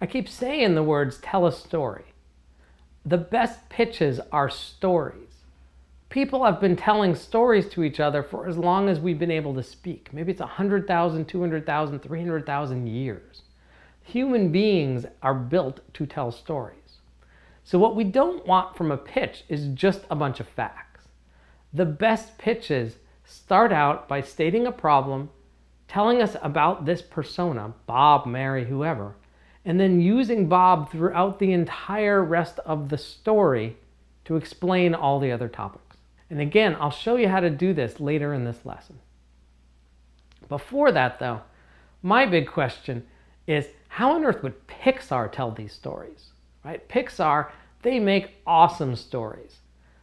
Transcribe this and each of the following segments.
I keep saying the words tell a story. The best pitches are stories. People have been telling stories to each other for as long as we've been able to speak. Maybe it's 100,000, 200,000, 300,000 years. Human beings are built to tell stories. So what we don't want from a pitch is just a bunch of facts. The best pitches start out by stating a problem, telling us about this persona, Bob, Mary, whoever, and then using Bob throughout the entire rest of the story to explain all the other topics. And again, I'll show you how to do this later in this lesson. Before that though, my big question is how on earth would Pixar tell these stories? Right? Pixar, they make awesome stories.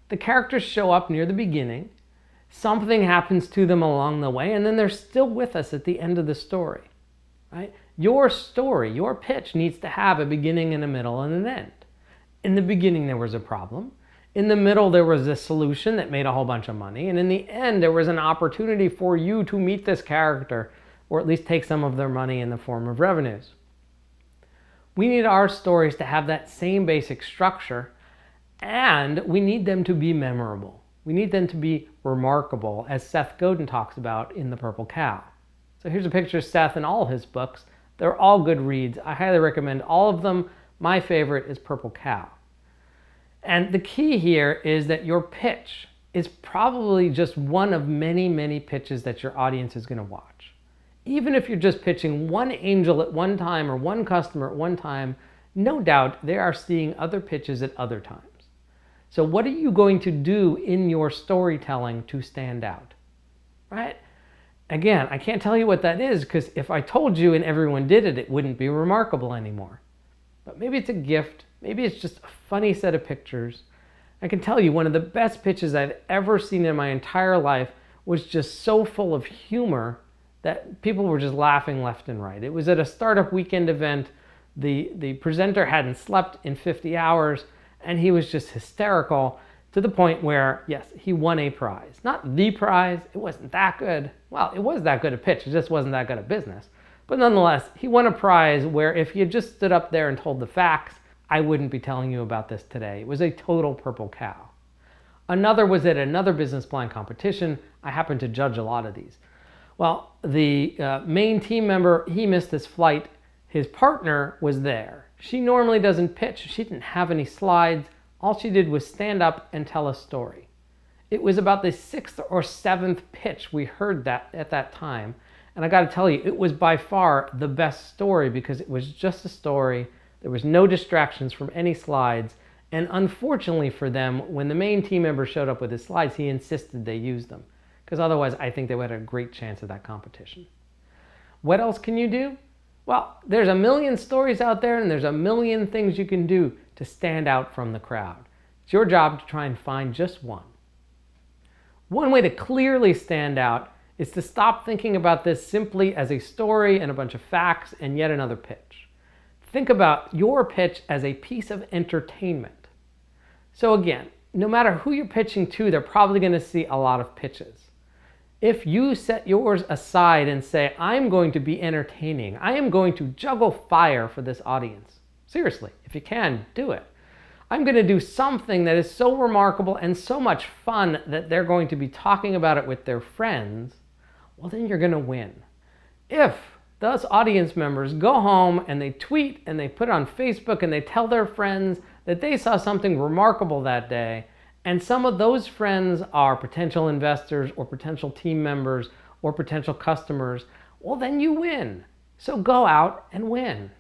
The characters show up near the beginning, something happens to them along the way, and then they're still with us at the end of the story. Right? Your story, your pitch needs to have a beginning and a middle and an end. In the beginning there was a problem. In the middle there was a solution that made a whole bunch of money. And in the end there was an opportunity for you to meet this character, or at least take some of their money in the form of revenues. We need our stories to have that same basic structure, and we need them to be memorable. We need them to be remarkable, as Seth Godin talks about in The Purple Cow. So here's a picture of Seth in all his books. They're all good reads. I highly recommend all of them. My favorite is Purple Cow. And the key here is that your pitch is probably just one of many, many pitches that your audience is going to watch. Even if you're just pitching one angel at one time or one customer at one time, no doubt they are seeing other pitches at other times. So what are you going to do in your storytelling to stand out? Right? Again, I can't tell you what that is, because if I told you and everyone did it, it wouldn't be remarkable anymore. But maybe it's a gift. Maybe it's just a funny set of pictures. I can tell you one of the best pitches I've ever seen in my entire life was just so full of humor that people were just laughing left and right. It was at a startup weekend event. The presenter hadn't slept in 50 hours, and he was just hysterical to the point where, yes, he won a prize. Not the prize, it wasn't that good. Well, it was that good a pitch, it just wasn't that good a business. But nonetheless, he won a prize where if he had just stood up there and told the facts, I wouldn't be telling you about this today. It was a total purple cow. Another was at another business plan competition. I happen to judge a lot of these. Well, the main team member, he missed his flight. His partner was there. She normally doesn't pitch. She didn't have any slides. All she did was stand up and tell a story. It was about the 6th or 7th pitch we heard that at that time. And I got to tell you, it was by far the best story because it was just a story. There was no distractions from any slides. And unfortunately for them, when the main team member showed up with his slides, he insisted they use them. Because otherwise, I think they would have a great chance at that competition. What else can you do? Well, there's a million stories out there, and there's a million things you can do to stand out from the crowd. It's your job to try and find just one. One way to clearly stand out is to stop thinking about this simply as a story and a bunch of facts and yet another pitch. Think about your pitch as a piece of entertainment. So again, no matter who you're pitching to, they're probably going to see a lot of pitches. If you set yours aside and say, I'm going to be entertaining, I am going to juggle fire for this audience. Seriously, if you can, do it. I'm going to do something that is so remarkable and so much fun that they're going to be talking about it with their friends, well, then you're going to win. If those audience members go home and they tweet and they put it on Facebook and they tell their friends that they saw something remarkable that day, and some of those friends are potential investors or potential team members or potential customers, well, then you win. So go out and win.